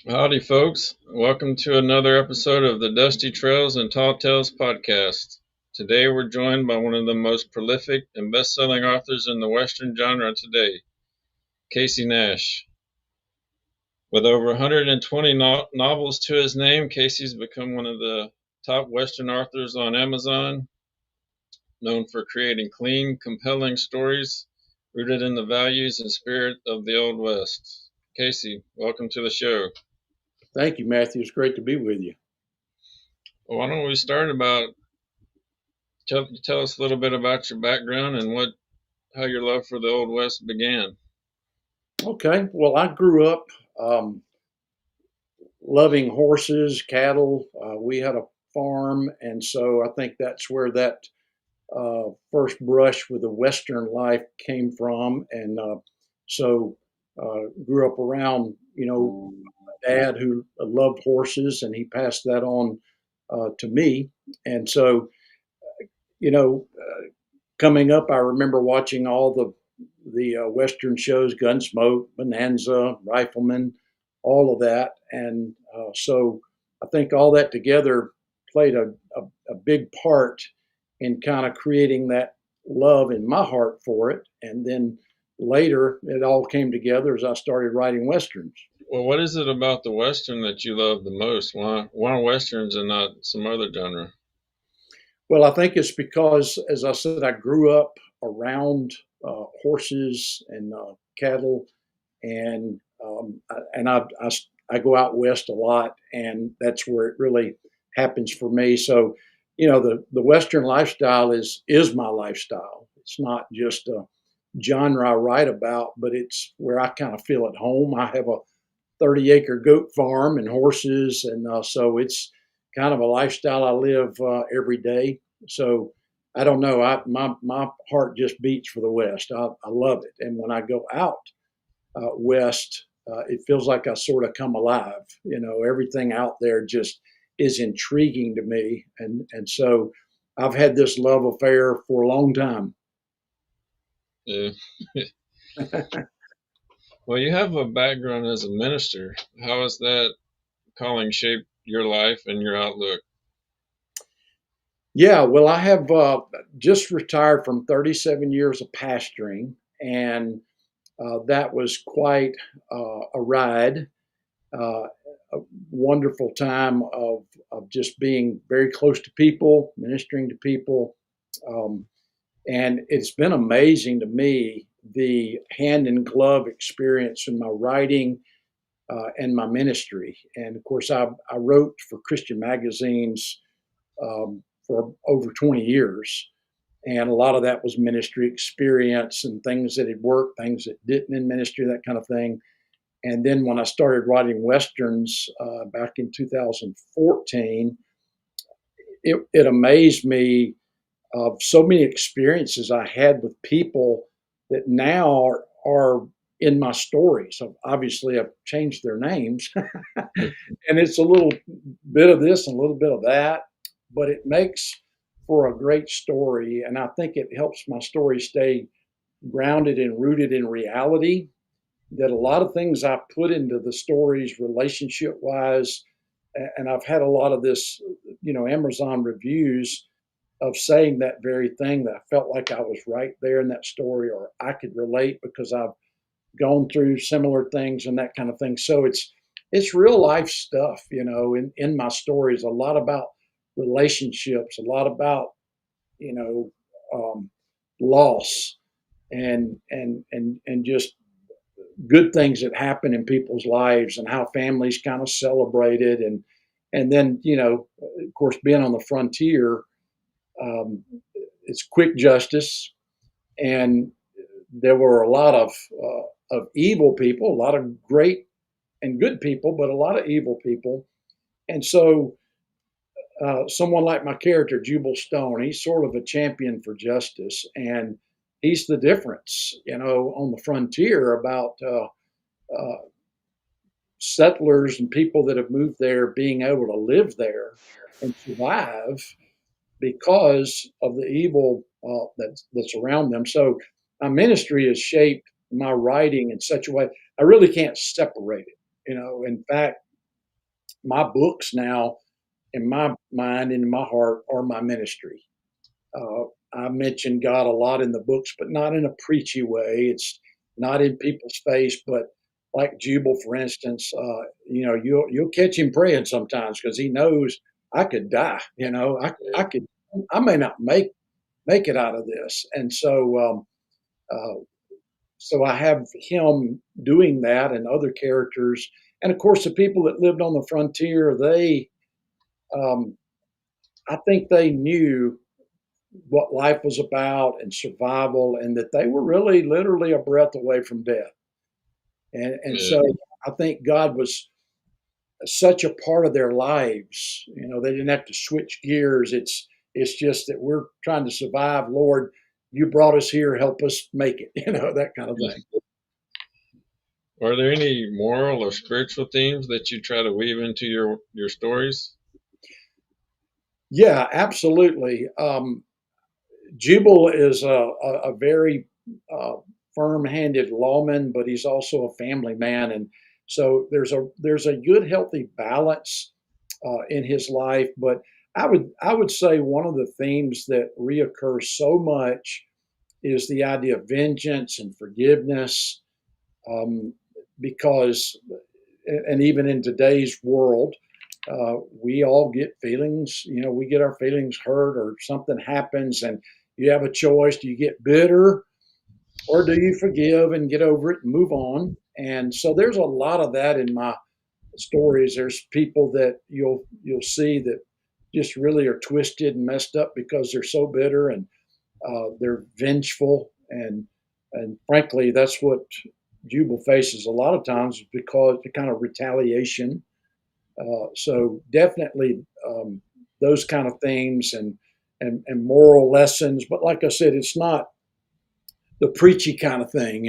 Howdy, folks. Welcome to another episode of the Dusty Trails and Tall Tales podcast. Today, we're joined by one of the most prolific and best-selling authors in the Western genre today, Casey Nash. With over 120 novels to his name, Casey's become one of the top Western authors on Amazon, known for creating clean, compelling stories rooted in the values and spirit of the Old West. Casey, welcome to the show. Thank you, Matthew. It's great to be with you. Well, why don't we start about tell us a little bit about your background and how your love for the Old West began. Okay. Well, I grew up loving horses, cattle. We had a farm, and so I think that's where that first brush with the Western life came from. And so grew up around, my dad who loved horses, and he passed that on to me. And so, coming up, I remember watching all the Western shows, Gunsmoke, Bonanza, Rifleman, all of that, and so I think all that together played a big part in kind of creating that love in my heart for it, and then later it all came together as I started writing westerns. Well, what is it about the Western that you love the most? Why Westerns and not some other genre? Well, I think it's because, as I said, I grew up around horses and cattle, and I go out west a lot, and that's where it really happens for me. So, the Western lifestyle is my lifestyle. It's not just a genre I write about, but it's where I kind of feel at home. I have a 30-acre goat farm and horses, and so it's kind of a lifestyle I live every day. So I don't know. My heart just beats for the West. I love it, and when I go out west, it feels like I sort of come alive. Everything out there just is intriguing to me, and so I've had this love affair for a long time. Yeah. Well, you have a background as a minister. How has that calling shaped your life and your outlook? Yeah, well, I have just retired from 37 years of pastoring, and that was quite a ride. Uh, a wonderful time of just being very close to people, ministering to people. Um, and it's been amazing to me the hand in glove experience in my writing and my ministry. And of course, I wrote for Christian magazines for over 20 years. And a lot of that was ministry experience and things that had worked, things that didn't in ministry, that kind of thing. And then when I started writing westerns back in 2014, it amazed me of so many experiences I had with people that now are in my stories. So obviously, I've changed their names, and it's a little bit of this and a little bit of that, but it makes for a great story. And I think it helps my story stay grounded and rooted in reality. That a lot of things I put into the stories relationship wise, and I've had a lot of this, Amazon reviews of saying that very thing, that I felt like I was right there in that story, or I could relate because I've gone through similar things and that kind of thing. So it's real life stuff, in my stories, a lot about relationships, a lot about, you know, loss and just good things that happen in people's lives and how families kind of celebrate it. And then, of course, being on the frontier, um, it's quick justice, and there were a lot of evil people, a lot of great and good people, but a lot of evil people. And so, someone like my character, Jubal Stone, he's sort of a champion for justice, and he's the difference, on the frontier about uh, settlers and people that have moved there being able to live there and survive because of the evil that's around them. So my ministry has shaped my writing in such a way I really can't separate it. In fact, my books now, in my mind and in my heart, are my ministry. Uh, I mention God a lot in the books, but not in a preachy way. It's not in people's face, but like Jubal, for instance, you'll catch him praying sometimes because he knows I could die. I could, I may not make it out of this, and uh, so I have him doing that, and other characters, and of course the people that lived on the frontier. Um, I think they knew what life was about and survival, and that they were really literally a breath away from death. And yeah, so I think God was such a part of their lives. They didn't have to switch gears. It's just that we're trying to survive. Lord, you brought us here, help us make it. That kind of thing. yeah. Are there any moral or spiritual themes that you try to weave into your stories? Yeah, absolutely. Jubal is a very uh, firm-handed lawman, but he's also a family man, and so there's a good, healthy balance in his life. But I would say one of the themes that reoccurs so much is the idea of vengeance and forgiveness, um, because, and even in today's world, we all get feelings. We get our feelings hurt, or something happens, and you have a choice. Do you get bitter, or do you forgive and get over it and move on? And so there's a lot of that in my stories. There's people that you'll see that just really are twisted and messed up because they're so bitter, and they're vengeful, and frankly, that's what Jubal faces a lot of times, because the kind of retaliation. So definitely, those kind of themes, and moral lessons. But like I said, it's not the preachy kind of thing.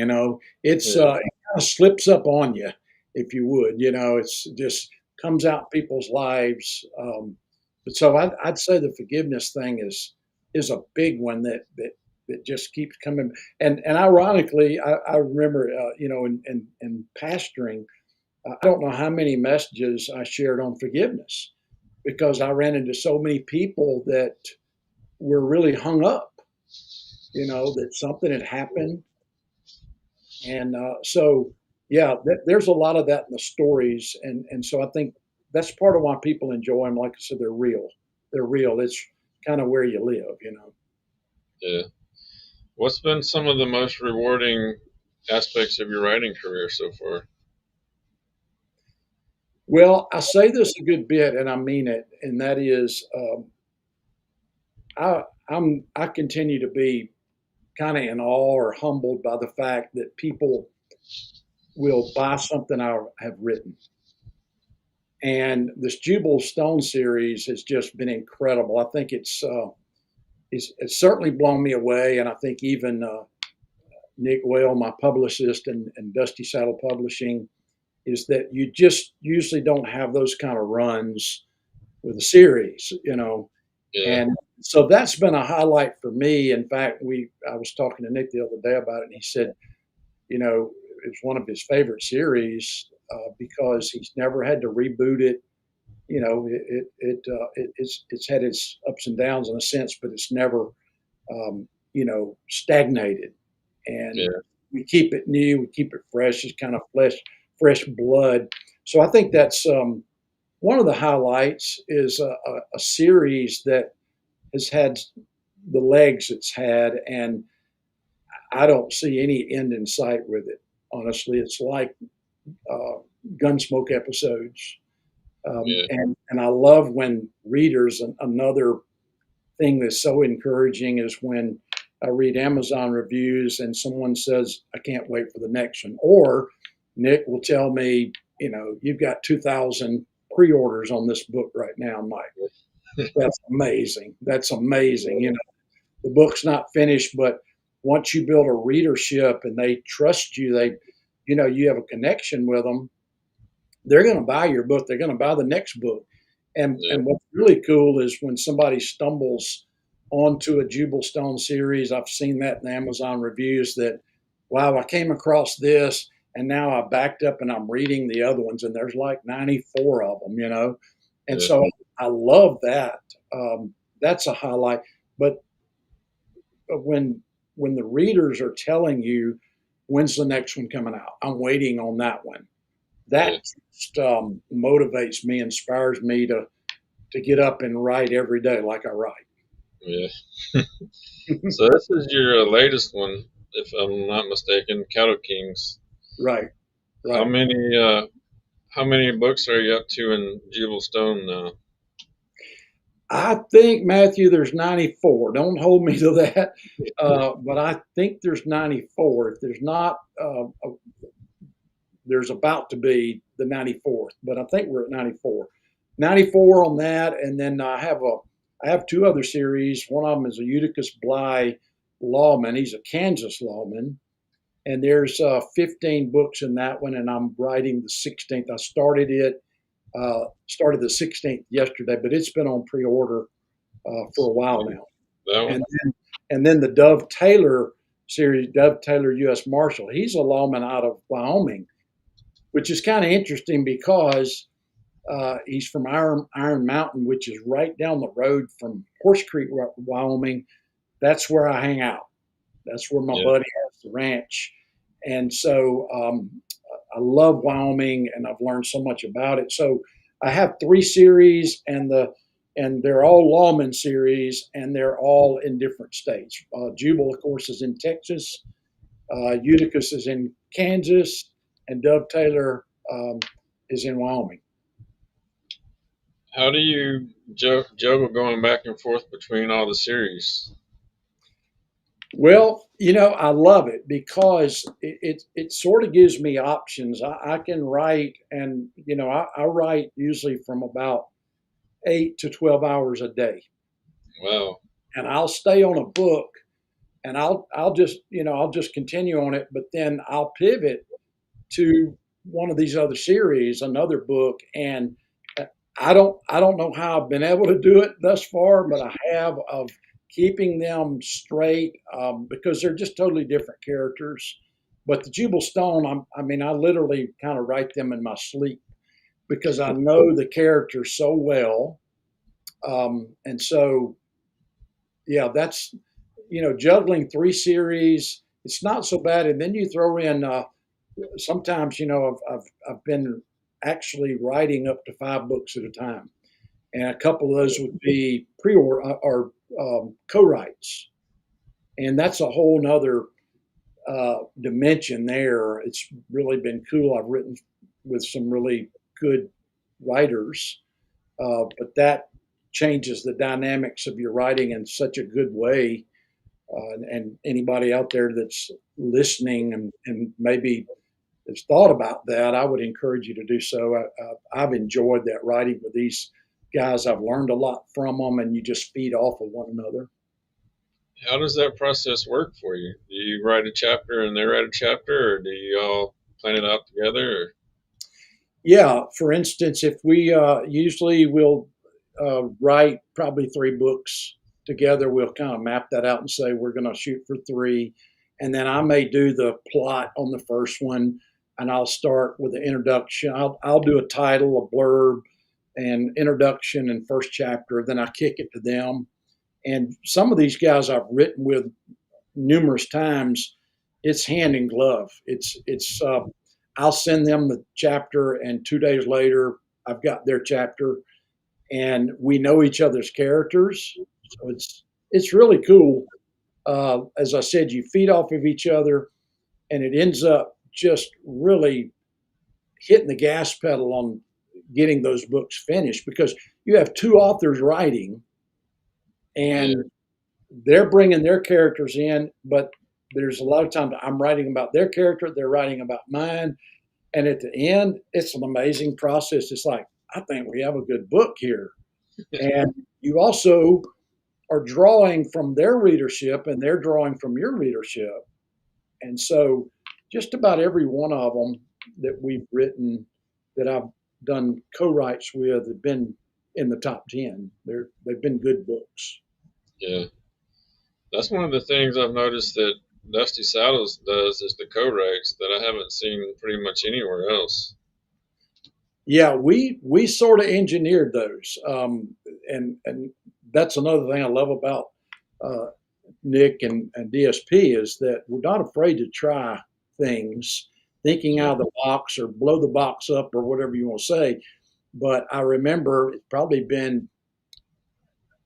It's Yeah, it kind of slips up on you, if you would. It's just comes out in people's lives. But so I'd say the forgiveness thing is a big one that just keeps coming. And ironically, I remember, in pastoring, I don't know how many messages I shared on forgiveness, because I ran into so many people that were really hung up, that something had happened. And so, yeah, there's a lot of that in the stories. And so I think that's part of why people enjoy them. Like I said, they're real. They're real. It's kind of where you live. yeah. What's been some of the most rewarding aspects of your writing career so far? Well, I say this a good bit, and I mean it, and that is, I continue to be kind of in awe or humbled by the fact that people will buy something I have written. And this Jubal Stone series has just been incredible. I think it's certainly blown me away, and I think even Nick Whale, my publicist, and Dusty Saddle Publishing, is that you just usually don't have those kind of runs with a series. Yeah, And so that's been a highlight for me. In fact, I was talking to Nick the other day about it, and he said, it's one of his favorite series, because he's never had to reboot it. It's had its ups and downs in a sense, but it's never stagnated. And yeah, we keep it new, we keep it fresh. It's kind of fresh blood. So I think that's one of the highlights is a series that has had the legs it's had, and I don't see any end in sight with it. Honestly, it's like uh, Gunsmoke episodes. yeah, And I love when readers, and another thing that's so encouraging is when I read Amazon reviews and someone says, I can't wait for the next one. Or Nick will tell me, you've got 2,000 pre orders on this book right now. I'm like, that's amazing. That's amazing. The book's not finished, but once you build a readership and they trust you, you have a connection with them, they're going to buy your book. They're going to buy the next book. And yeah, and what's really cool is when somebody stumbles onto a Jubal Stone series. I've seen that in Amazon reviews that, wow, I came across this, And now I backed up and I'm reading the other ones, and there's like 94 of them, and Yeah, so I love that. That's a highlight. But when the readers are telling you when's the next one coming out, I'm waiting on that one. yeah, That just motivates me, inspires me to get up and write every day like I write. yeah. So this is your latest one, if I'm not mistaken, Cattle Kings. Right, How right. many how many books are you up to in Jubal Stone now? I think, Matthew, there's 94. Don't hold me to that, but I think there's 94. If there's not, there's about to be the 94th, but I think we're at 94. 94 on that, and then I have two other series. One of them is a Eutychus Bly lawman. He's a Kansas lawman, and there's 15 books in that one, and I'm writing the 16th. I started the 16th yesterday, but it's been on pre-order for a while now. That one? And then the Dove Taylor series, Dove Taylor U.S. Marshal. He's a lawman out of Wyoming, which is kind of interesting because he's from Iron Mountain, which is right down the road from Horse Creek, Wyoming. That's where I hang out. That's where my Yeah. buddy has the ranch. And so I love Wyoming, and I've learned so much about it. So I have three series, and they're all lawman series, and they're all in different states. Jubal, of course, is in Texas. Eutychus is in Kansas, and Dove Taylor is in Wyoming. How do you juggle going back and forth between all the series? Well, I love it because it sort of gives me options. I can write, and I write usually from about 8 to 12 hours a day, Wow. and I'll stay on a book, and I'll just continue on it, but then I'll pivot to one of these other series, another book, and I don't know how I've been able to do it thus far, but I have, of keeping them straight, because they're just totally different characters. But the Jubal Stone, I mean, I literally kind of write them in my sleep because I know the characters so well, and so yeah, that's juggling three series. It's not so bad, and then you throw in sometimes I've been actually writing up to 5 books at a time, and a couple of those would be pre-order or co-writes, and that's a whole nother dimension there. It's really been cool. I've written with some really good writers, but that changes the dynamics of your writing in such a good way. And anybody out there that's listening and maybe has thought about that, I would encourage you to do so. I've enjoyed that writing with these guys. I've learned a lot from them, and you just feed off of one another. How does that process work for you? Do you write a chapter and they write a chapter, or do you all plan it out together? Or? Yeah, for instance, if we usually we'll write probably 3 books together, we'll kind of map that out and say we're going to shoot for 3, and then I may do the plot on the first one, and I'll start with the introduction. I'll do a title, a blurb, and introduction and first chapter. Then I kick it to them, and some of these guys I've written with numerous times. It's hand in glove. It's I'll send them the chapter, and 2 days later, I've got their chapter, and we know each other's characters. So it's really cool. As I said, you feed off of each other, and it ends up just really hitting the gas pedal on getting those books finished because you have two authors writing, Yeah, and they're bringing their characters in, but there's a lot of times I'm writing about their character, they're writing about mine, and at the end, it's an amazing process. It's like, I think we have a good book here. And you also are drawing from their readership, and they're drawing from your readership. And so just about every one of them that we've written that I've done co-writes with have been in the top 10. They've been good books. yeah. That's one of the things I've noticed, that Dusty Saddles does is the co-writes that I haven't seen pretty much anywhere else. Yeah, we sort of engineered those, and that's another thing I love about uh, Nick and DSP is that we're not afraid to try things, thinking Yeah. out of the box or blow the box up or whatever you want to say. But I remember it's probably been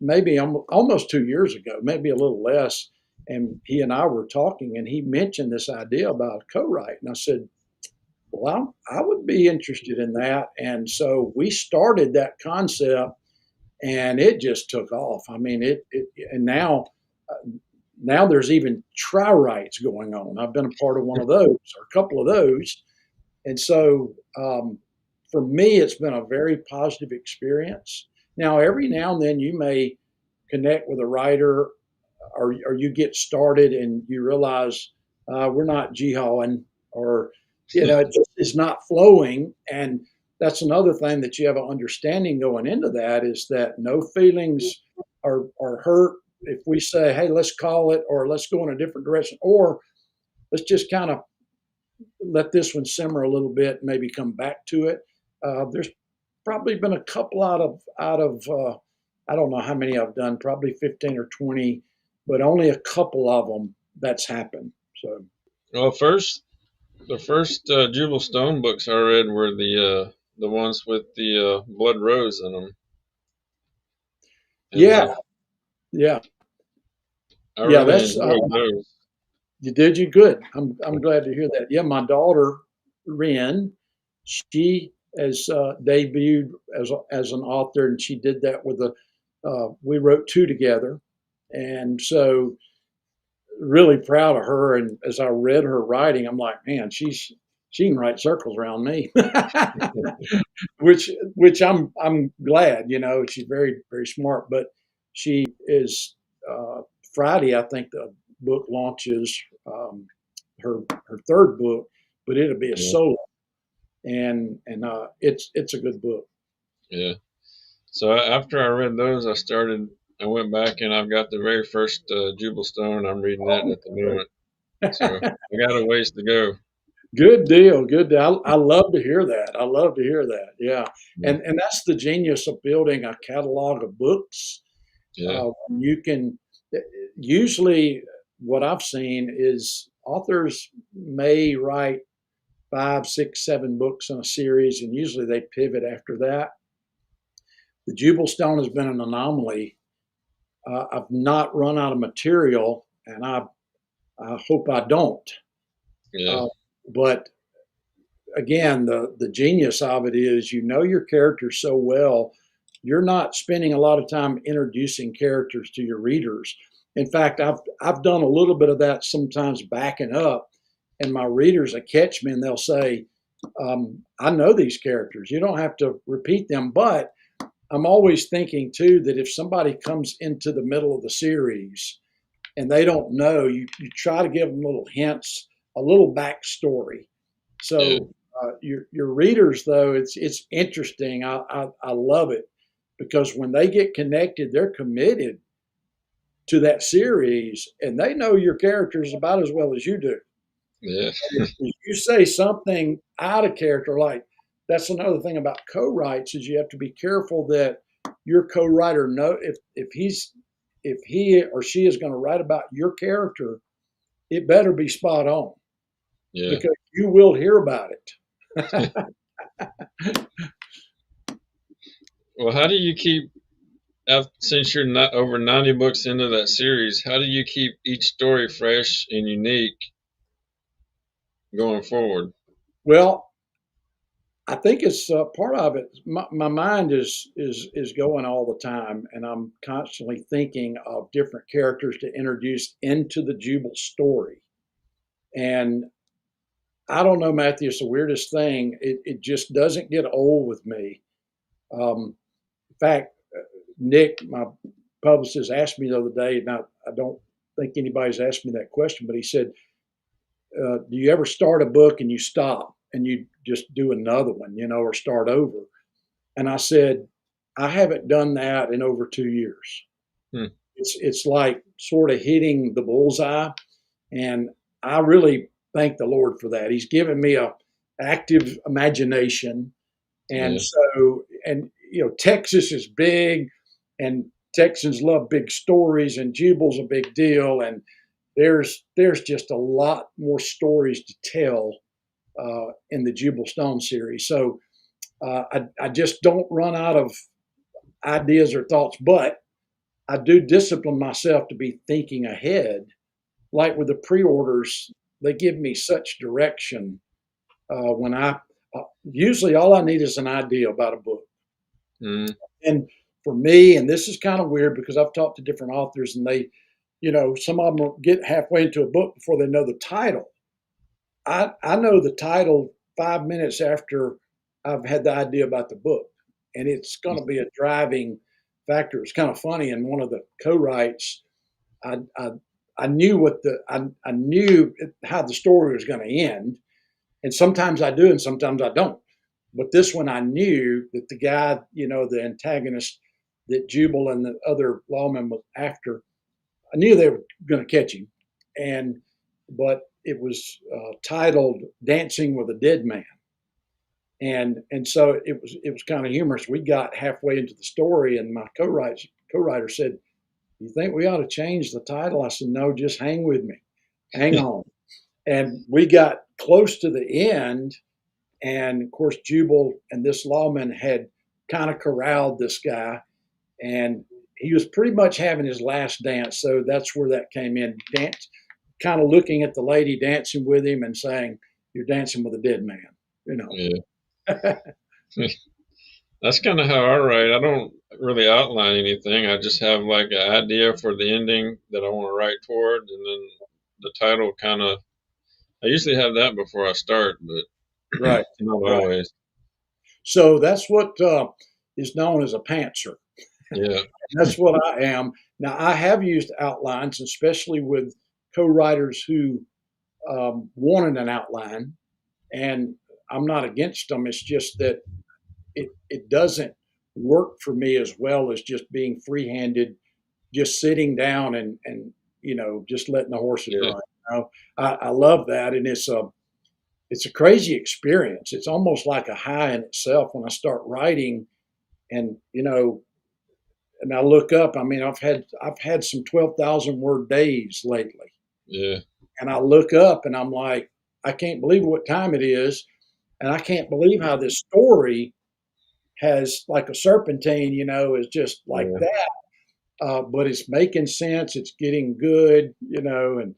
maybe almost 2 years ago, maybe a little less. And he and I were talking, and he mentioned this idea about co-write, and I said, "Well, I would be interested in that." And so we started that concept, and it just took off. I mean, and now there's even try writes going on. I've been a part of one of those or a couple of those, and so for me, it's been a very positive experience. Now, every now and then, you may connect with a writer, or you get started and you realize we're not jihawing, or it just is not flowing. And that's another thing that you have an understanding going into that, is that no feelings are hurt if we say, hey, let's call it, or let's go in a different direction, or let's just kind of let this one simmer a little bit and maybe come back to it. There's probably been a couple out of I don't know how many I've done, probably 15 or 20, but only a couple of them that's happened. So Well, the first Jubal Stone books I read were the ones with the blood rose in them, and yeah, yeah, I yeah. really That's enjoyed those. you did you good. I'm glad to hear that. Yeah, my daughter Ren, she has debuted as an author, and she did that with a. We wrote two together, and so really proud of her. And as I read her writing, I'm like, man, she can write circles around me, which I'm glad. She's very very smart. But she is Friday. I think the book launches her third book, but it'll be a Yeah, solo, and it's a good book. yeah. So after I read those, I went back and I've got the very first Jubal Stone. I'm reading that at the moment. So I got a ways to go. Good deal. Good deal. I love to hear that. I love to hear that. Yeah. Yeah, And that's the genius of building a catalog of books. yeah, You can usually, what I've seen is authors may write 5, 6, 7 books in a series, and usually they pivot after that. The Jubal Stone has been an anomaly. I've not run out of material, and I hope I don't. yeah, Uh, but again, the genius of it is your characters so well, you're not spending a lot of time introducing characters to your readers. In fact, I've done a little bit of that sometimes backing up, and my readers that catch me and they'll say, I know these characters. You don't have to repeat them, but I'm always thinking too that if somebody comes into the middle of the series and they don't know, you try to give them little hints, a little backstory. yeah, So your readers, though, it's interesting. I love it because when they get connected, they're committed to that series, and they know your characters about as well as you do. yeah, If you say something out of character, like that's another thing about co-writes, is you have to be careful that your co-writer know if he or she is going to write about your character, it better be spot on yeah. because you will hear about it. Well, how do you keep since you're not over 90 books into that series? How do you keep each story fresh and unique going forward? Well, I think it's part of it. My mind is going all the time, and I'm constantly thinking of different characters to introduce into the Jubal story. And I don't know, Matthew, it's the weirdest thing. It just doesn't get old with me. In fact, Nick, my publicist, asked me the other day, and I don't think anybody's asked me that question, but he said, do you ever start a book and you stop and you just do another one, or start over? And I said, I haven't done that in over 2 years. Hmm. It's like sort of hitting the bullseye. And I really thank the Lord for that. He's given me a active imagination. And Yeah. so, and Texas is big, and Texans love big stories, and Jubal's a big deal, and there's just a lot more stories to tell in the Jubal Stone series. So I just don't run out of ideas or thoughts, but I do discipline myself to be thinking ahead. Like with the pre-orders, they give me such direction when usually all I need is an idea about a book. Mm, And for me, and this is kind of weird because I've talked to different authors, and some of them will get halfway into a book before they know the title. I know the title 5 minutes after I've had the idea about the book, and it's going to be a driving factor. It's kind of funny. In one of the co-writes, I I, I knew I knew how the story was going to end, and sometimes I do, and sometimes I don't. But this one, I knew that the guy, the antagonist that Jubal and the other lawman was after, I knew they were going to catch him, and but it was titled "Dancing with a Dead Man," and so it was kind of humorous. We got halfway into the story, and my co-writer said, "You think we ought to change the title?" I said, "No, just hang with me, hang on." And we got close to the end, and of course, Jubal and this lawman had kind of corralled this guy, and he was pretty much having his last dance. So that's where that came in. Dance, kind of looking at the lady dancing with him and saying, "You're dancing with a dead man," you know. yeah. That's kind of how I write. I don't really outline anything. I just have like an idea for the ending that I want to write toward, and then the title kind of. I usually have that before I start, but Right, not right. always. So that's what is known as a pantser. Yeah. That's what I am. Now, I have used outlines, especially with co-writers who wanted an outline, and I'm not against them. It's just that it doesn't work for me as well as just being free-handed, just sitting down and just letting the horses Yeah. run. I love that, and it's a crazy experience. It's almost like a high in itself when I start writing, and and I look up. I mean, I've had some 12,000 word days lately, Yeah. and I look up and I'm like, I can't believe what time it is, and I can't believe how this story has like a serpentine, is just like Yeah. that. But it's making sense. It's getting good, and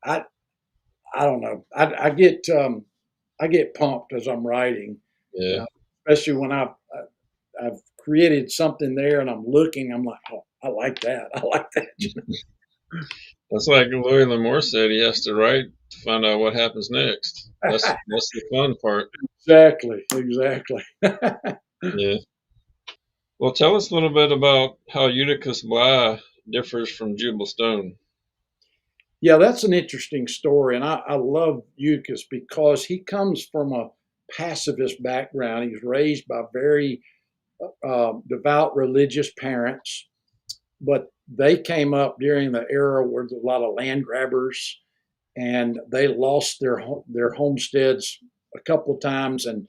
I don't know. I get pumped as I'm writing, Yeah. uh, especially when I've created something there and I'm looking. I'm like, oh, I like that. I like that. That's like Louis L'Amour said. He has to write to find out what happens next. That's the fun part. Exactly. Exactly. Yeah. Well, tell us a little bit about how Eutychus Bly differs from Jubal Stone. Yeah, that's an interesting story, and I love Eutychus because he comes from a pacifist background. He's raised by very devout religious parents, but they came up during the era where there's a lot of land grabbers, and they lost their homesteads a couple of times. And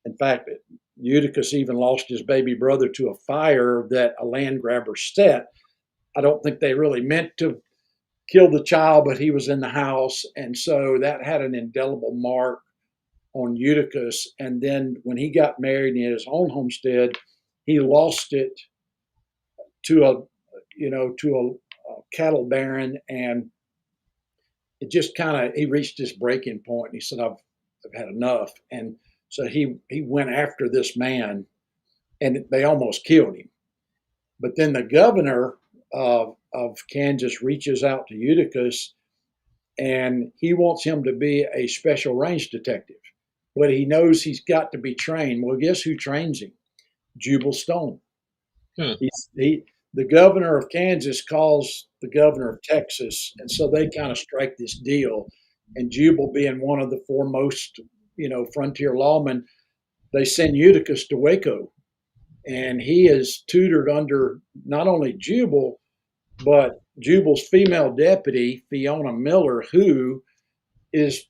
in fact, Eutychus even lost his baby brother to a fire that a land grabber set. I don't think they really meant to kill the child, but he was in the house, and so that had an indelible mark on Eutychus. And then when he got married in his own homestead, he lost it to a cattle baron, and it just kind of he reached this breaking point. And he said, "I've had enough," and so he went after this man, and they almost killed him. But then the governor of Kansas reaches out to Eutychus, and he wants him to be a special range detective. But he knows he's got to be trained. Well, guess who trains him? Jubal Stone. Huh. The governor of Kansas calls the governor of Texas, and so they kind of strike this deal. And Jubal, being one of the foremost, frontier lawmen, they send Eutychus to Waco, and he is tutored under not only Jubal but Jubal's female deputy, Fiona Miller, who is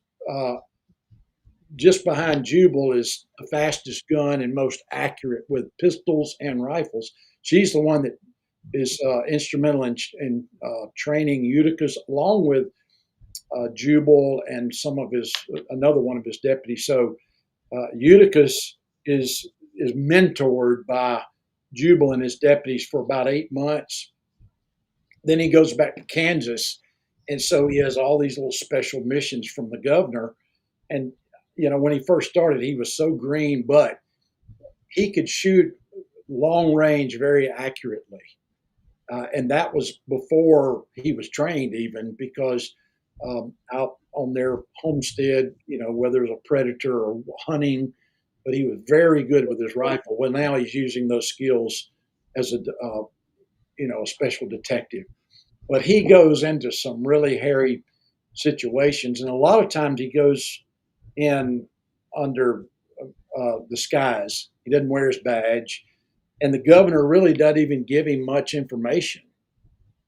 just behind Jubal, is the fastest gun and most accurate with pistols and rifles. She's the one that is instrumental in training Eutychus, along with Jubal and another one of his deputies. So Eutychus is mentored by Jubal and his deputies for about 8 months. Then he goes back to Kansas, and so he has all these little special missions from the governor. And when he first started, he was so green, but he could shoot long range very accurately. And that was before he was trained, even because out on their homestead, whether it was a predator or hunting, but he was very good with his rifle. Well, now he's using those skills as a special detective. But he goes into some really hairy situations, and a lot of times he goes in under disguise. He doesn't wear his badge, and the governor really doesn't even give him much information.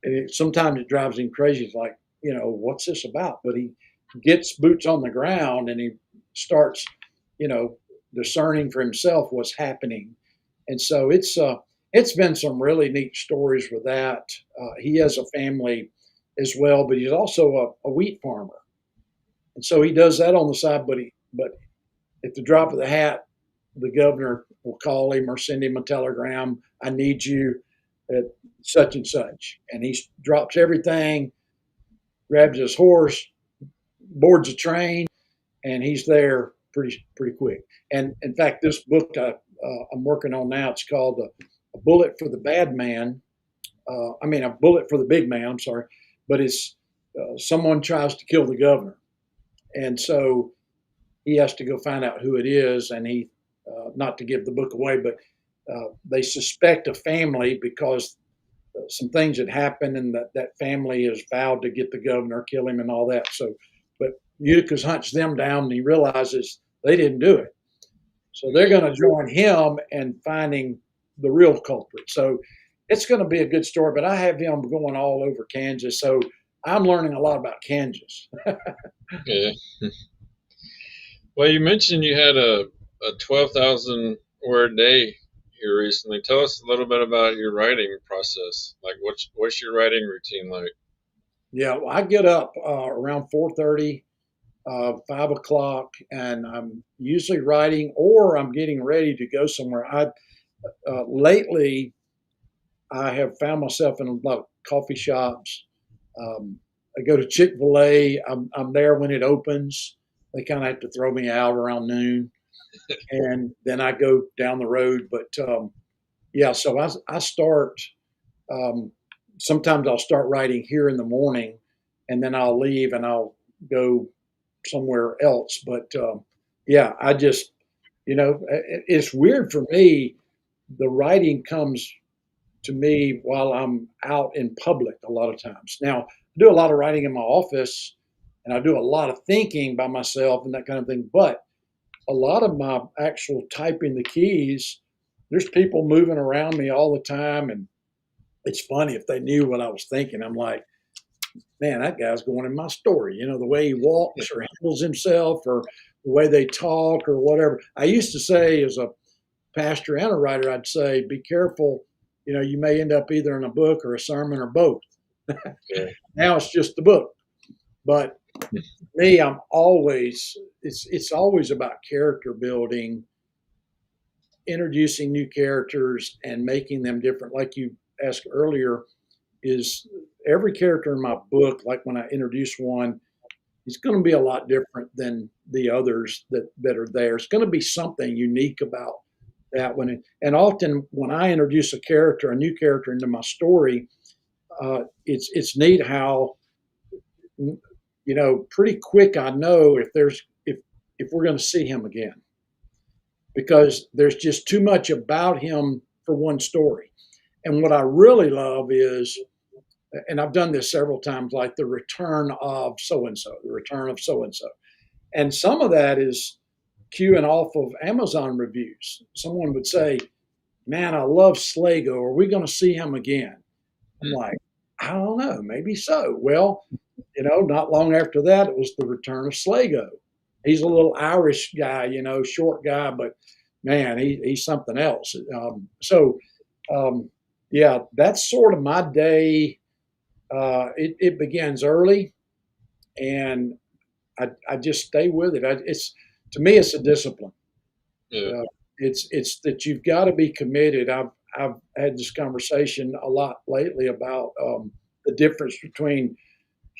And sometimes it drives him crazy. It's like, what's this about? But he gets boots on the ground and he starts, discerning for himself what's happening. And so it's been some really neat stories with that. He has a family as well, but he's also a wheat farmer, and so he does that on the side. But at the drop of the hat, the governor will call him or send him a telegram. I need you at such and such, and he drops everything, grabs his horse, boards a train, and he's there pretty quick. And in fact, this book I'm working on now, it's called A Bullet for the Bad Man. A bullet for the big man. I'm sorry, but it's someone tries to kill the governor, and so he has to go find out who it is. And he, not to give the book away, but they suspect a family because some things had happened, and that family has vowed to get the governor, kill him, and all that. So, but Eutychus hunts them down, and he realizes they didn't do it. So they're going to join him in finding the real culprit. So it's going to be a good story. But I have him going all over Kansas, so I'm learning a lot about Kansas. Yeah. Well, you mentioned you had a 12,000 word day here recently. Tell us a little bit about your writing process. Like, what's your writing routine like? Yeah, well, I get up around 4:30, 5 o'clock, and I'm usually writing or I'm getting ready to go somewhere. Lately I have found myself in a lot of coffee shops. I go to Chick-fil-A. I'm there when it opens. They kind of have to throw me out around noon, and then I go down the road. But yeah, so I start. Um, Sometimes I'll start writing here in the morning, and then I'll leave and I'll go somewhere else. But yeah, I just, it's weird for me. The writing comes to me while I'm out in public a lot of times. Now, I do a lot of writing in my office, and I do a lot of thinking by myself and that kind of thing. But a lot of my actual typing the keys, there's people moving around me all the time. And it's funny if they knew what I was thinking. I'm like, man, that guy's going in my story. The way he walks or handles himself or the way they talk or whatever. I used to say, as a pastor and a writer, I'd say, be careful. You may end up either in a book or a sermon or both. Yeah. Now it's just the book. But me, it's always about character building, introducing new characters and making them different. Like you asked earlier, is every character in my book, like when I introduce one, it's going to be a lot different than the others that are there. It's going to be something unique about that one. And often when I introduce a new character into my story, it's neat how, pretty quick I know if we're going to see him again, because there's just too much about him for one story. And what I really love is, and I've done this several times, like the return of so and so, the return of so and so. And some of that is queuing off of Amazon reviews. Someone would say, man, I love Slago. Are we going to see him again? I'm like, I don't know, maybe so. Well, not long after that, it was the return of Sligo. He's a little Irish guy, short guy, but man, he's something else. Um, yeah, that's sort of my day. It begins early, and I just stay with it. It's to me, it's a discipline. Yeah. It's that you've got to be committed. I've had this conversation a lot lately about the difference between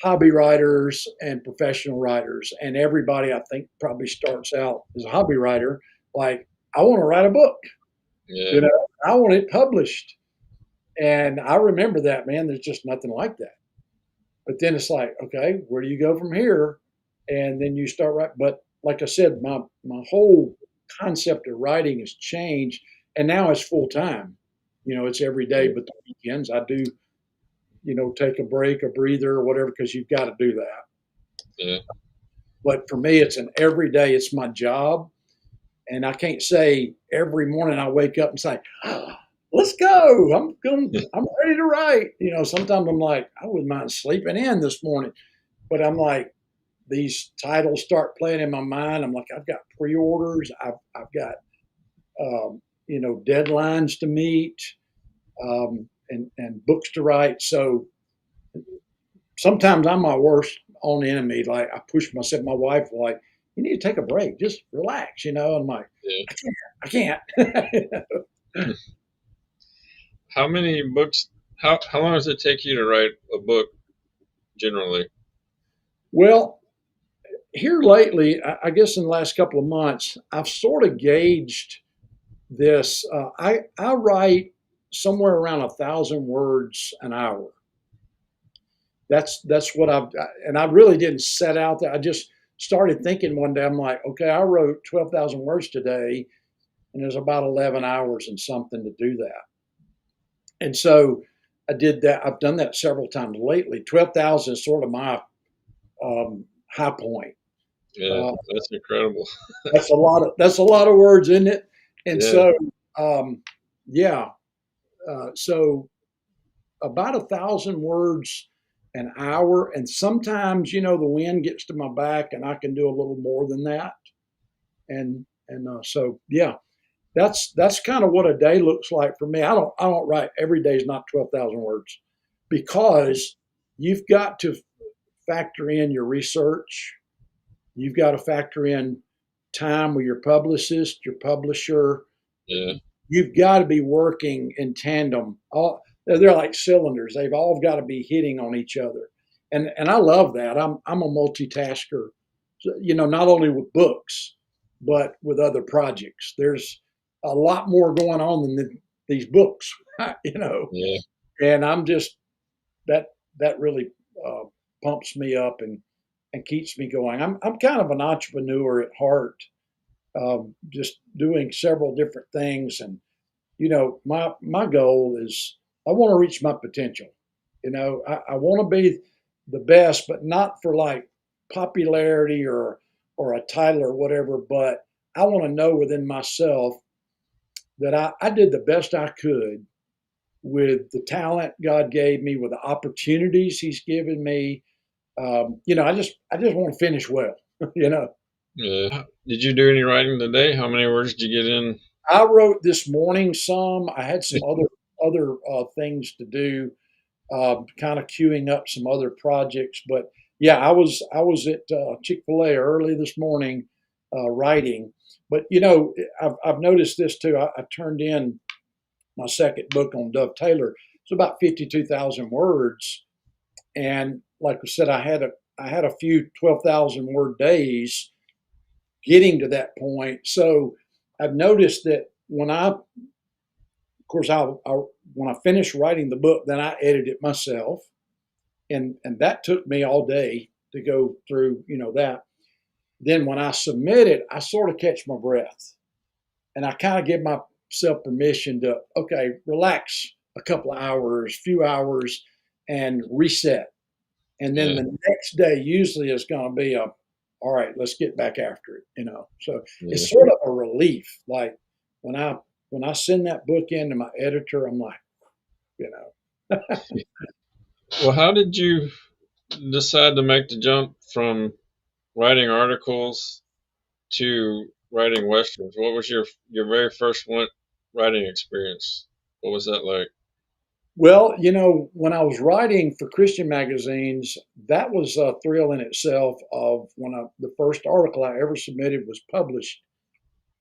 hobby writers and professional writers, and everybody I think probably starts out as a hobby writer. Like, I want to write a book. Yeah. I want it published, and I remember that, man. There's just nothing like that. But then it's like, okay, where do you go from here? And then you start writing. But like I said, my whole concept of writing has changed, and now it's full time. It's every day, but the weekends I do, take a break, a breather, or whatever, because you've got to do that. Yeah. But for me, it's an everyday. It's my job, and I can't say every morning I wake up and say, let's go. I'm ready to write. Sometimes I'm like, I wouldn't mind sleeping in this morning. But I'm like, these titles start playing in my mind. I'm like, I've got pre-orders. I've got, deadlines to meet, and books to write. So sometimes I'm my worst own enemy. Like, I push myself. My wife like, you need to take a break. Just relax. I'm like, Yeah. I can't. How many books? How long does it take you to write a book generally? Well, here lately, I guess in the last couple of months, I've sort of gauged this. I write somewhere around 1,000 words an hour. That's what and I really didn't set out there. I just started thinking one day. I'm like, okay, I wrote 12,000 words today, and there's about 11 hours and something to do that. And so I did that. I've done that several times lately. 12,000 is sort of my high point. Yeah, Uh, that's incredible. that's a lot of words, isn't it? And Yeah. so, um, yeah. So about 1,000 words an hour, and sometimes the wind gets to my back, and I can do a little more than that. And so yeah, that's kind of what a day looks like for me. I don't write every day is not 12,000 words, because you've got to factor in your research. You've got to factor in time with your publicist, your publisher. Yeah. You've got to be working in tandem. They're like cylinders. They've all got to be hitting on each other. And I love that. I'm a multitasker, not only with books, but with other projects. There's a lot more going on than these books, you know. Yeah. And I'm just that really uh, pumps me up and keeps me going. I'm kind of an entrepreneur at heart, just doing several different things. And my goal is I want to reach my potential. I want to be the best, but not for like popularity or a title or whatever. But I want to know within myself that I did the best I could with the talent God gave me, with the opportunities He's given me. I just want to finish well. you know, Yeah. Did you do any writing today? How many words did you get in? I wrote this morning some. I had some other things to do, kind of queuing up some other projects. But yeah, I was at Chick-fil-A early this morning, writing. But I've noticed this too. I turned in my second book on Dove Taylor. It's about 52,000 words, and like I said, I had a few 12,000 word days getting to that point. So I've noticed that of course, when I finish writing the book, then I edit it myself, and that took me all day to go through, that. Then when I submit it, I sort of catch my breath, and I kind of give myself permission to, okay, relax a couple of hours, few hours, and reset. And then Yeah. the next day usually is going to be all right, let's get back after it. So Yeah. it's sort of a relief. Like when I send that book in to my editor, I'm like, you know, Well, how did you decide to make the jump from writing articles to writing westerns? What was your very first writing experience? What was that like? Well, when I was writing for Christian magazines, that was a thrill in itself. Of when the first article I ever submitted was published,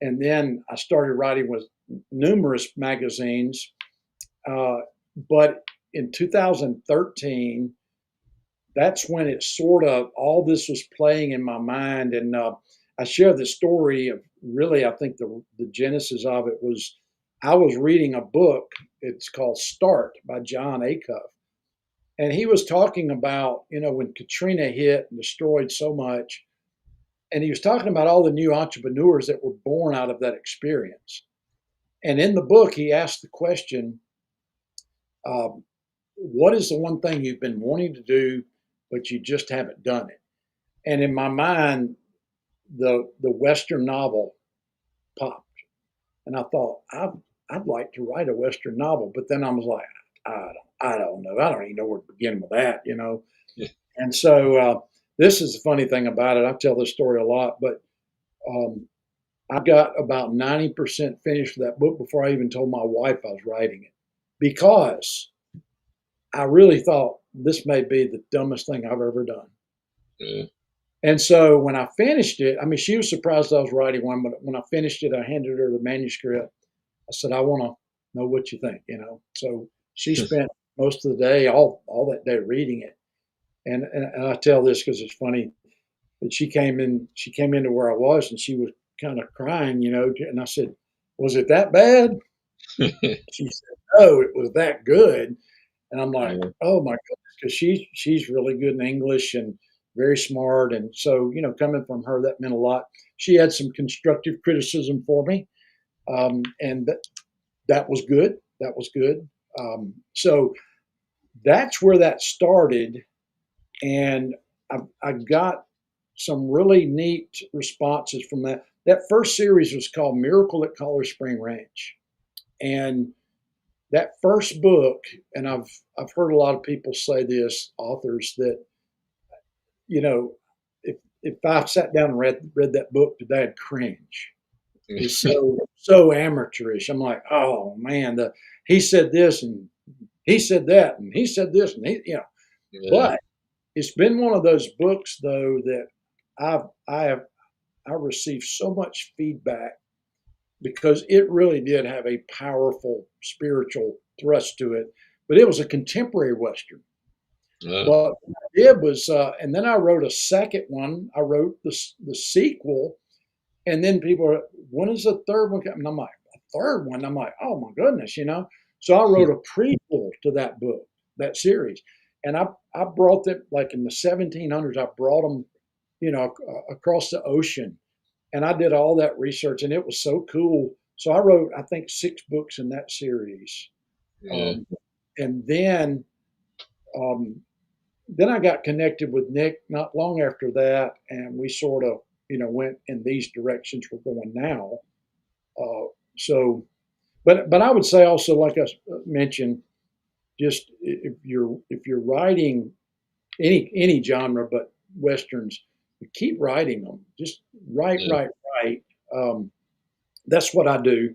and then I started writing with numerous magazines. Uh, but in 2013, that's when it sort of all this was playing in my mind, and I share the story of really. I think the genesis of it was I was reading a book. It's called Start by John Acuff, and he was talking about when Katrina hit and destroyed so much, and he was talking about all the new entrepreneurs that were born out of that experience. And in the book, he asked the question, um, "What is the one thing you've been wanting to do, but you just haven't done it?" And in my mind, the Western novel popped, and I thought I'd like to write a Western novel, but then I was like, I don't know, I don't even know where to begin with that. Yeah. And so this is the funny thing about it. I tell this story a lot, but um, I got about 90% finished with that book before I even told my wife I was writing it, because I really thought this may be the dumbest thing I've ever done. Yeah. And so when I finished it, I mean, she was surprised I was writing one, but when I finished it, I handed her the manuscript. I said, I want to know what you think. So she spent most of the day, all that day reading it. And I tell this because it's funny that she came into where I was and she was kind of crying. And I said, was it that bad? She said, no, it was that good. And I'm like, Yeah. oh my goodness, because she's really good in English and very smart. And so, coming from her, that meant a lot. She had some constructive criticism for me. And that was good. That was good. So that's where that started. And I got some really neat responses from that. That first series was called Miracle at Collar Spring Ranch. And that first book, and I've heard a lot of people say this, authors, that you know, if I sat down and read that book today, I'd cringe. It's so amateurish. I'm like, oh man, he said this and he said that and he said this and Yeah. But it's been one of those books though that I received so much feedback because it really did have a powerful spiritual thrust to it. But it was a contemporary Western. Yeah. But what I did was, and then I wrote a second one. I wrote the sequel, and then people are, when is the third one coming? And I'm like, a third one? I'm like, oh my goodness. So I wrote a prequel to that book, that series. And I brought them, like in the 1700s, I brought them, across the ocean. And I did all that research, and it was so cool. So I wrote, I think, 6 books in that series. Yeah. Um, and um, then I got connected with Nick not long after that, and we sort of, went in these directions we're going now. So, but I would say also, like I mentioned, just if you're writing any genre, but westerns, keep writing them. Just write, Yeah. write, write. Um, that's what I do,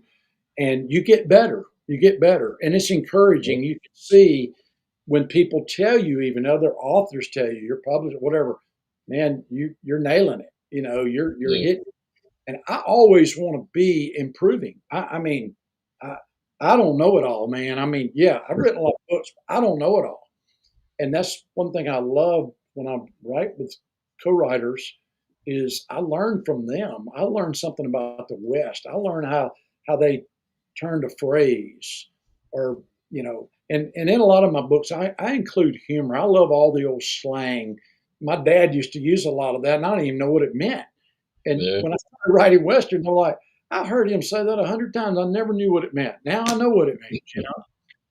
and you get better. You get better, and it's Yeah. encouraging. You can see when people tell you, even other authors tell you, you're published, whatever, man, you're nailing it. You're Yeah. hitting. And I always want to be improving. I mean, I I don't know it all, man. I mean, yeah, I've written a lot of books. But I don't know it all, and that's one thing I love when I write with co-writers is I learn from them. I learn something about the West. I learn how they turned a phrase, or and in a lot of my books, I include humor. I love all the old slang. My dad used to use a lot of that, and I didn't even know what it meant. And Yeah. when I started writing westerns, I'm like, I heard him say that 100 times. I never knew what it meant. Now I know what it means.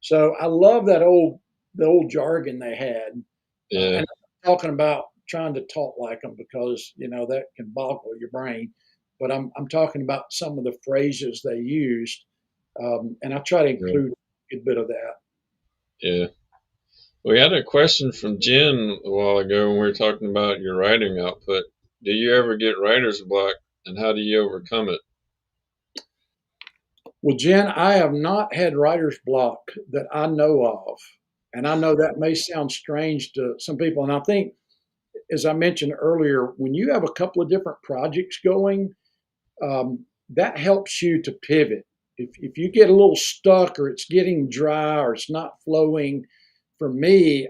So I love the old jargon they had, Yeah. and I'm talking about trying to talk like them because that can boggle your brain. But I'm talking about some of the phrases they used, and I try to Yeah. include a good bit of that. Yeah. We had a question from Jen a while ago when we were talking about your writing output. Do you ever get writer's block, and how do you overcome it? Well, Jen, I have not had writer's block that I know of. And I know that may sound strange to some people. And I think, as I mentioned earlier, when you have a couple of different projects going, that helps you to pivot. If you get a little stuck or it's getting dry or it's not flowing, for me,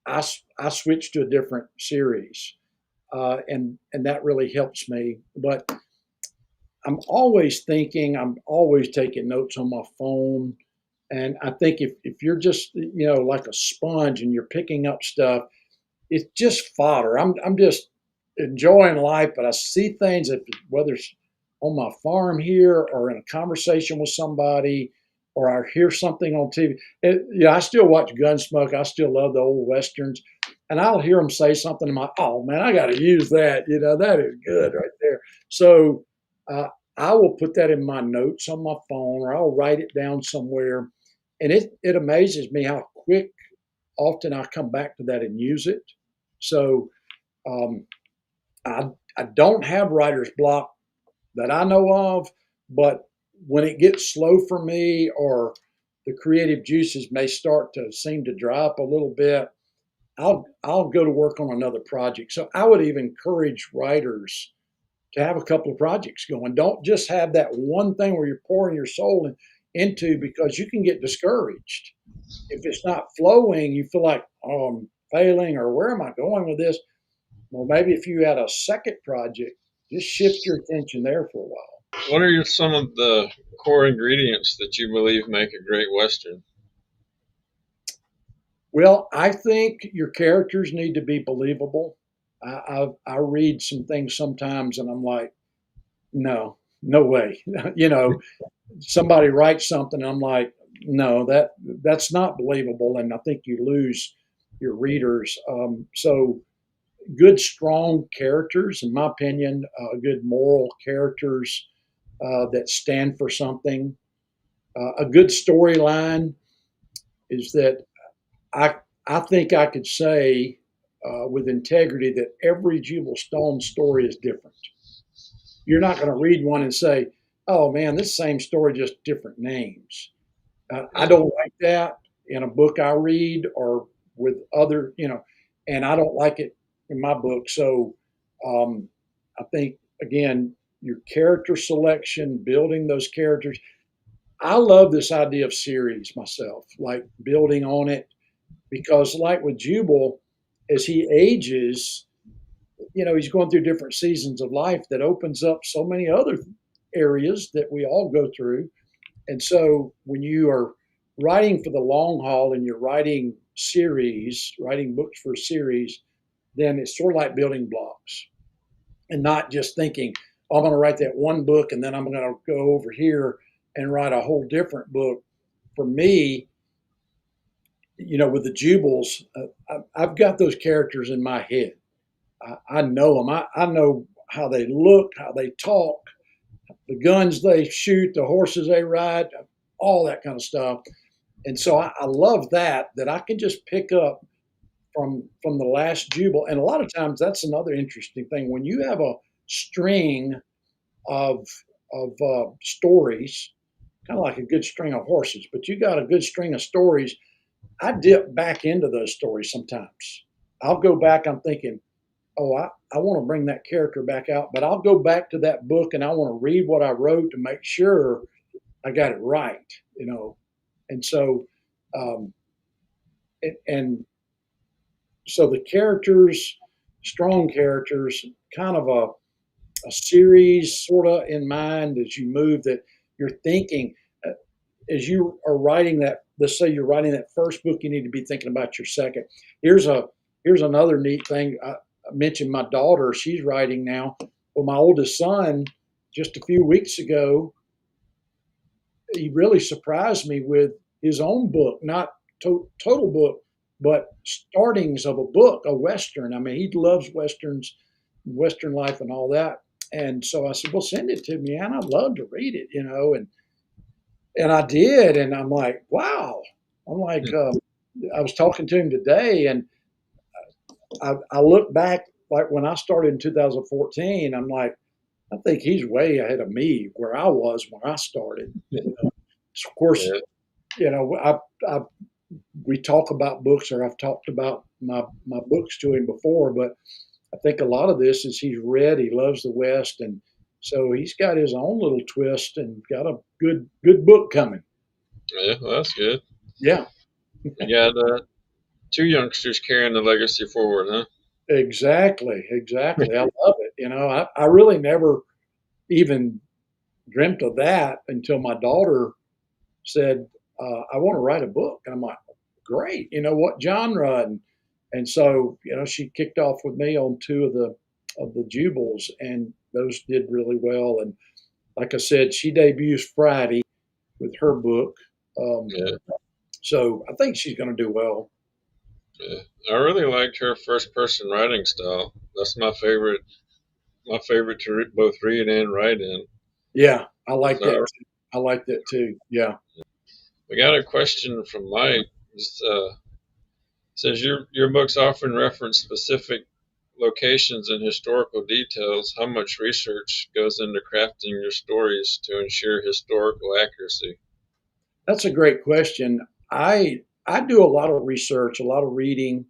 I switch to a different series. And that really helps me. But I'm always thinking, I'm always taking notes on my phone. And I think if you're just, like a sponge and you're picking up stuff, it's just fodder. I'm just enjoying life, but I see things that whether it's on my farm here or in a conversation with somebody, or I hear something on TV. I still watch Gunsmoke. I still love the old westerns, and I'll hear them say something. I'm like, oh man, I got to use that. That is good right there. So uh, I will put that in my notes on my phone, or I'll write it down somewhere, and it amazes me how quick often I come back to that and use it. So um, I don't have writer's block that I know of, but when it gets slow for me or the creative juices may start to seem to dry up a little bit, I'll go to work on another project. So I would even encourage writers to have a couple of projects going. Don't just have that one thing where you're pouring your soul into, because you can get discouraged. If it's not flowing, you feel like, oh, I'm failing, or where am I going with this? Well, maybe if you had a second project, just shift your attention there for a while. What are some of the core ingredients that you believe make a great Western? Well, I think your characters need to be believable. I read some things sometimes and I'm like, no, no way. Somebody writes something and I'm like, no, that's not believable, and I think you lose your readers. So good, strong characters, in my opinion, good moral characters that stand for something. A good storyline is that I I think I could say with integrity that every Jubal Stone story is different. You're not going to read one and say, "Oh man, this same story, just different names." I don't like that in a book I read or with other, and I don't like it in my book. So um, I think again, your character selection, building those characters. I love this idea of series myself, like building on it, because like with Jubal, as he ages, he's going through different seasons of life that opens up so many other areas that we all go through. And so when you are writing for the long haul and you're writing books for a series, then it's sort of like building blocks, and not just thinking, oh, I'm going to write that one book and then I'm going to go over here and write a whole different book. For me, with the Jubals, I've got those characters in my head. I know them. I know how they look, how they talk, the guns they shoot, the horses they ride, all that kind of stuff. And so I love that I can just pick up from the last Jubal. And a lot of times that's another interesting thing. When you have a string of stories, kind of like a good string of horses, but you got a good string of stories, I dip back into those stories sometimes. I'll go back, I'm thinking, oh, I want to bring that character back out, but I'll go back to that book and I want to read what I wrote to make sure I got it right. And so, um, and so the characters, strong characters, kind of a series sort of in mind as you move, that you're thinking as you are writing that. Let's say you're writing that first book, you need to be thinking about your second. Here's another neat thing. I mentioned my daughter; she's writing now. Well, my oldest son, just a few weeks ago, he really surprised me with his own book, not total book, but startings of a book, a Western. I mean, he loves Westerns, Western life and all that. And so I said, well, send it to me, and I'd love to read it. And I did. And I'm like, wow. I'm like, I was talking to him today, and I look back like when I started in 2014. I'm like, I think he's way ahead of me where I was when I started. So of course, Yeah, you know, I we talk about books, or I've talked about my books to him before, but I think a lot of this is he's read, he loves the West, and so he's got his own little twist and got a good book coming. yeah, well, that's good. Yeah, You got two youngsters carrying the legacy forward, huh? exactly. I love it. I really never even dreamt of that until my daughter said, "I want to write a book," and I'm like, "Great! What genre?" And so she kicked off with me on two of the Jubals, and those did really well. And like I said, she debuts Friday with her book, um, Yeah, so I think she's going to do well. yeah. I really liked her first person writing style. That's my favorite. My favorite to both read and write in. Yeah, I like that So too. I like that too. Yeah. we got a question from Mike. Just, says your books often reference specific locations and historical details. How much research goes into crafting your stories to ensure historical accuracy? That's a great question. I do a lot of research, a lot of reading,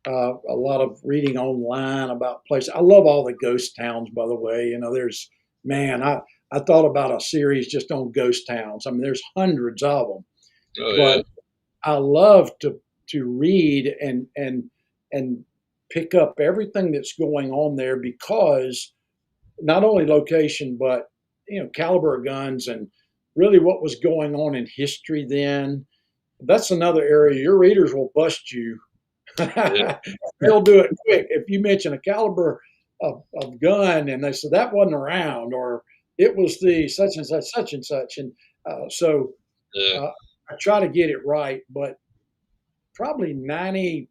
a lot of reading online about places. I love all the ghost towns, by the way. There's man, I thought about a series just on ghost towns. I mean, there's hundreds of them, Oh yeah, but I love to read and pick up everything that's going on there because not only location, but caliber of guns and really what was going on in history then. That's another area your readers will bust you. yeah, They'll do it quick if you mention a caliber of gun and they say that wasn't around or it was the such and such, and so yeah, uh, I try to get it right, but probably 97%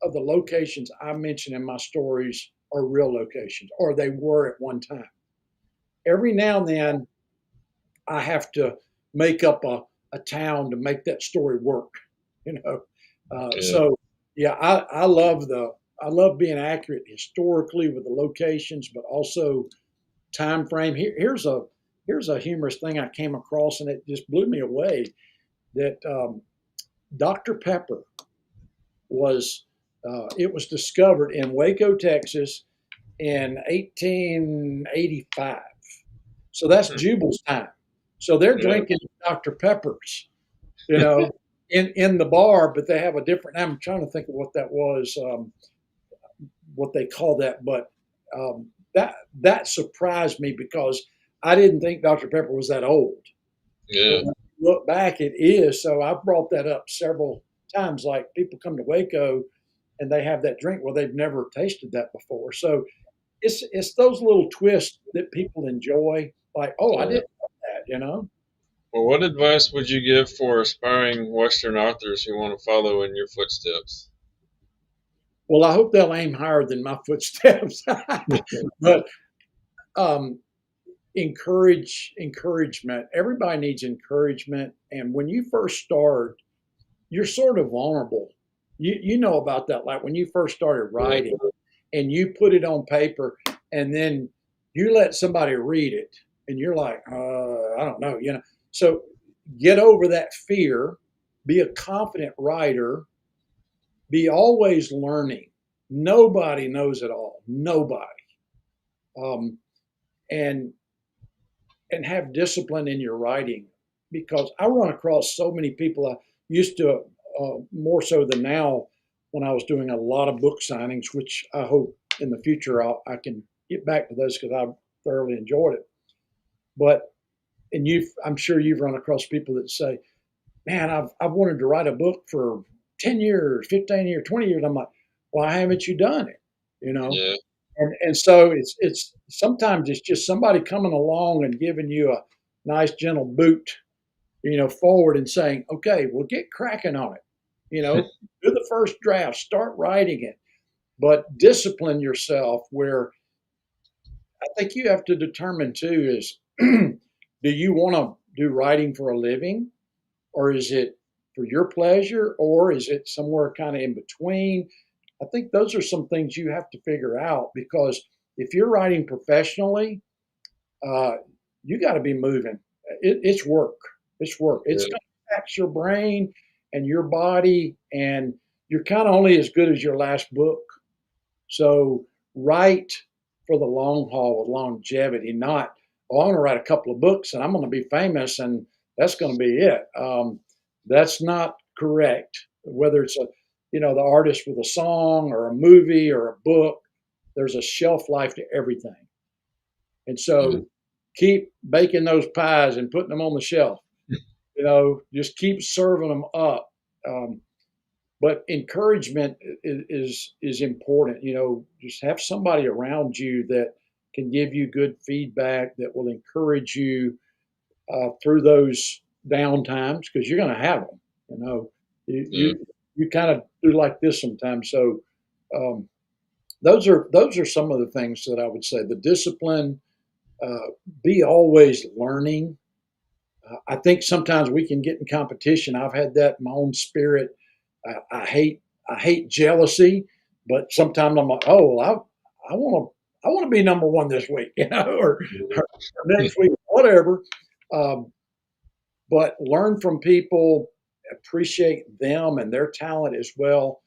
of the locations I mention in my stories are real locations, or they were at one time. Every now and then, I have to make up a town to make that story work. You know, yeah, so yeah, I love being accurate historically with the locations, but also time frame. Here's a humorous thing I came across, and it just blew me away. That Dr. Pepper was it was discovered in Waco, Texas, in 1885. So that's hmm, Jubal's time. So they're yeah, drinking Dr. Peppers, you know, in the bar, but they have a different. I'm trying to think of what that was, what they call that, but that surprised me because I didn't think Dr. Pepper was that old. yeah, But when you look back, it is. So I brought that up several times. Like people come to Waco and they have that drink. Well, they've never tasted that before. So it's those little twists that people enjoy. Like, oh, I yeah. didn't know that. Well, what advice would you give for aspiring Western authors who want to follow in your footsteps? Well, I hope they'll aim higher than my footsteps. But um, encouragement. Everybody needs encouragement, and when you first start, you're sort of vulnerable. You know about that, like when you first started Yeah, writing, and you put it on paper, and then you let somebody read it, and you're like, I don't know. So get over that fear. Be a confident writer. Be always learning. Nobody knows it all. Nobody. Um, and and have discipline in your writing because I run across so many people. I used to more so than now when I was doing a lot of book signings, which I hope in the future I can get back to those because I thoroughly enjoyed it. But I'm sure you've run across people that say, "Man, I've wanted to write a book for 10 years, 15 years, 20 years." I'm like, "Why haven't you done it?" You know, yeah, and so it's sometimes it's just somebody coming along and giving you a nice gentle boot, forward and saying, "Okay, well, get cracking on it." Do the first draft, start writing it, but discipline yourself. Where I think you have to determine too is, do you want to do writing for a living, or is it for your pleasure, or is it somewhere kind of in between? I think those are some things you have to figure out, because if you're writing professionally, uh, you got to be moving. It's work. It's work. It's Yeah. going to tax your brain and your body, and you're kind of only as good as your last book. So write for the long haul with longevity, not, oh, I want to write a couple of books and I'm going to be famous and that's going to be it. That's not correct. Whether it's the artist with a song or a movie or a book, there's a shelf life to everything. And Yeah. so keep baking those pies and putting them on the shelf. Just keep serving them up. Um, but encouragement is important. Just have somebody around you that can give you good feedback, that will encourage you through those down times, because you're going to have them. You Yeah. you kind of do like this sometimes. So um, those are some of the things that I would say. The discipline, uh, be always learning. I think sometimes we can get in competition. I've had that in my own spirit. I hate jealousy, but sometimes I'm like, oh, well, I want to be number one this week, or next week, whatever. Um, but learn from people, appreciate them and their talent as well.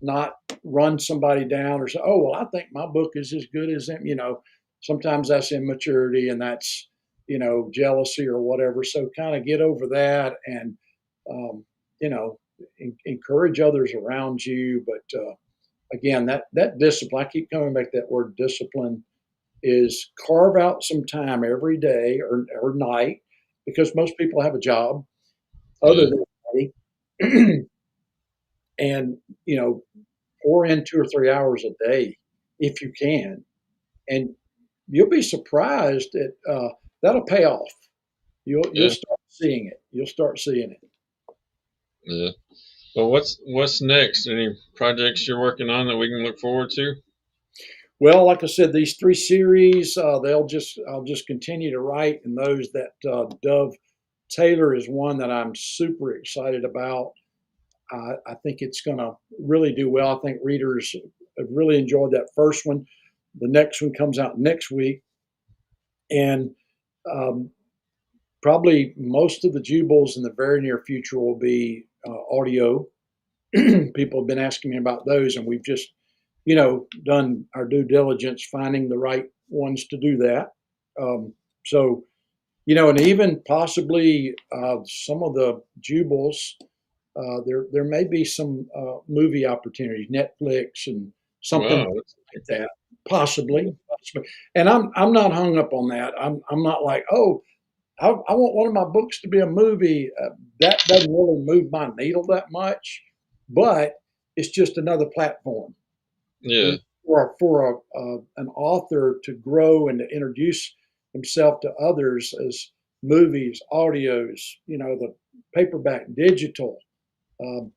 Not run somebody down or say, oh, well, I think my book is as good as them. Sometimes that's immaturity, and that's jealousy or whatever. So kind of get over that, and um, you know encourage others around you. But again, that discipline, I keep coming back to that word discipline, is carve out some time every day or night, because most people have a job other Yeah. than study, and pour in 2 or 3 hours a day if you can, and you'll be surprised that that'll pay off. You'll Yeah. start seeing it. You'll start seeing it. Yeah. Well, what's next? Any projects you're working on that we can look forward to? Well, like I said, these 3 series, I'll just continue to write, and those that Dove Taylor is one that I'm super excited about. I think it's going to really do well. I think readers have really enjoyed that first one. The next one comes out next week, and um, probably most of the Jubals in the very near future will be audio. People have been asking me about those, and we've just, done our due diligence finding the right ones to do that. So, and even possibly some of the Jubals, there may be some movie opportunities, Netflix and something Wow. like that, possibly. And I'm not hung up on that. I'm not like, oh, I want one of my books to be a movie. That doesn't really move my needle that much, but it's just another platform. Yeah. And for an author to grow and to introduce himself to others as movies, audios, the paperback, digital,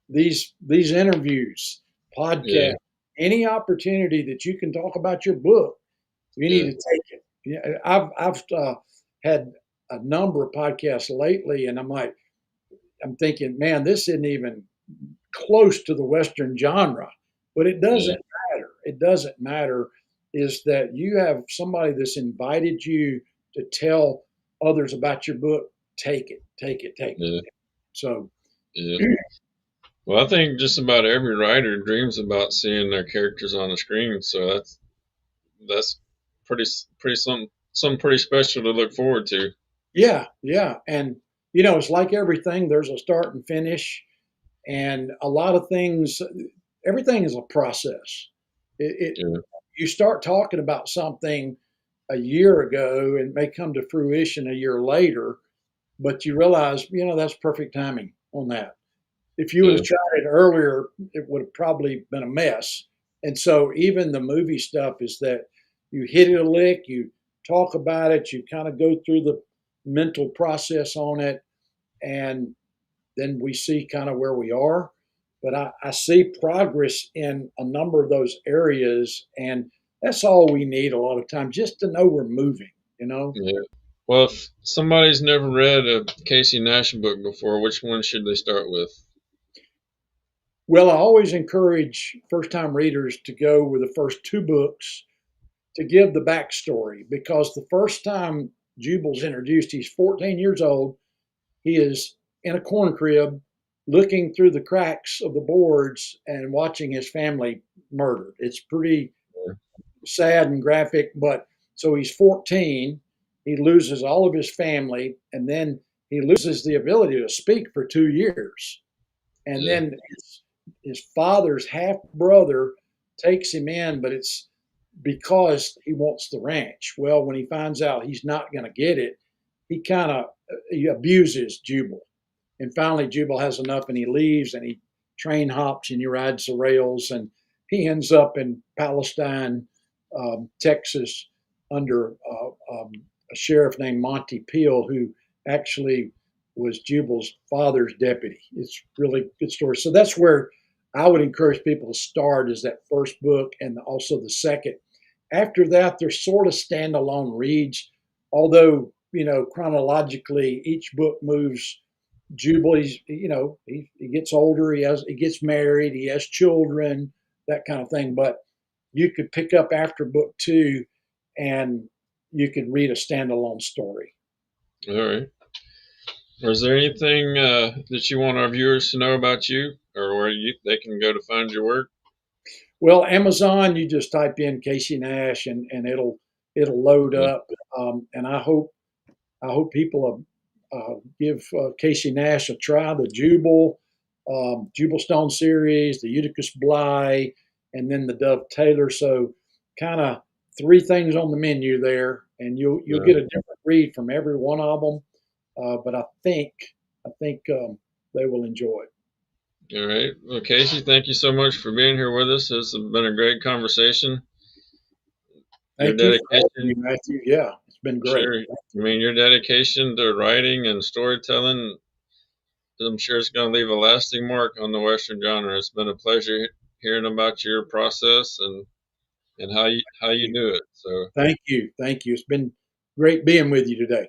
these interviews, Yeah. podcasts, any opportunity that you can talk about your book, you need Yeah. to take it. Yeah, I've had a number of podcasts lately, and I'm thinking, man, this isn't even close to the Western genre, but it Yeah. doesn't matter. It doesn't matter. Is that you have somebody that's invited you to tell others about your book? Take it, take it, take it. Yeah. So, Yeah. Well, I think just about every writer dreams about seeing their characters on the screen, so that's pretty something pretty special to look forward to. yeah, yeah, and it's like everything. There's a start and finish, and a lot of things. Everything is a process. It Yeah. You start talking about something a year ago and it may come to fruition a year later, but you realize, that's perfect timing on that. If you would Yeah. have tried it earlier, it would have probably been a mess. And so even the movie stuff is that you hit it a lick, you talk about it, you kind of go through the mental process on it, and then we see kind of where we are. But I see progress in a number of those areas, and that's all we need a lot of times, just to know we're moving. Yeah. Well, if somebody's never read a Casey Nash book before, which one should they start with? Well, I always encourage first time readers to go with the first two books to give the backstory because the first time Jubal's introduced, he's 14 years old. He is in a corn crib looking through the cracks of the boards and watching his family murdered. It's pretty sad and graphic, but so he's 14. He loses all of his family, and then he loses the ability to speak for 2 years. And Yeah, then his father's half brother takes him in, but it's because he wants the ranch. Well, when he finds out he's not going to get it, he abuses Jubal. And finally, Jubal has enough and he leaves and he train hops and he rides the rails and he ends up in Palestine, Texas, under a sheriff named Monty Peel, who actually was Jubal's father's deputy. It's really good story. So that's where I would encourage people to start is that first book and also the second. After that, they're sort of standalone reads, although chronologically each book moves. Jubilee's, he gets older, he gets married, he has children, that kind of thing. But you could pick up after book two, and you could read a standalone story. all right. Is there anything that you want our viewers to know about you, or where they can go to find your work? Well, Amazon, you just type in Casey Nash, and it'll load Yeah, up. And I hope people give Casey Nash a try. The Jubal Stone series, the Eutychus Bly, and then the Dove Taylor. So kind of three things on the menu there, and you'll yeah. get a different read from every one of them. But I think they will enjoy it. All right. Well, Casey, thank you so much for being here with us. It's been a great conversation. Your Thank you for having me, dedication, Matthew. Yeah, it's been great. sure. I mean, your dedication to writing and storytelling, I'm sure it's going to leave a lasting mark on the Western genre. It's been a pleasure hearing about your process and how you do it. So, Thank you. Thank you. It's been great being with you today.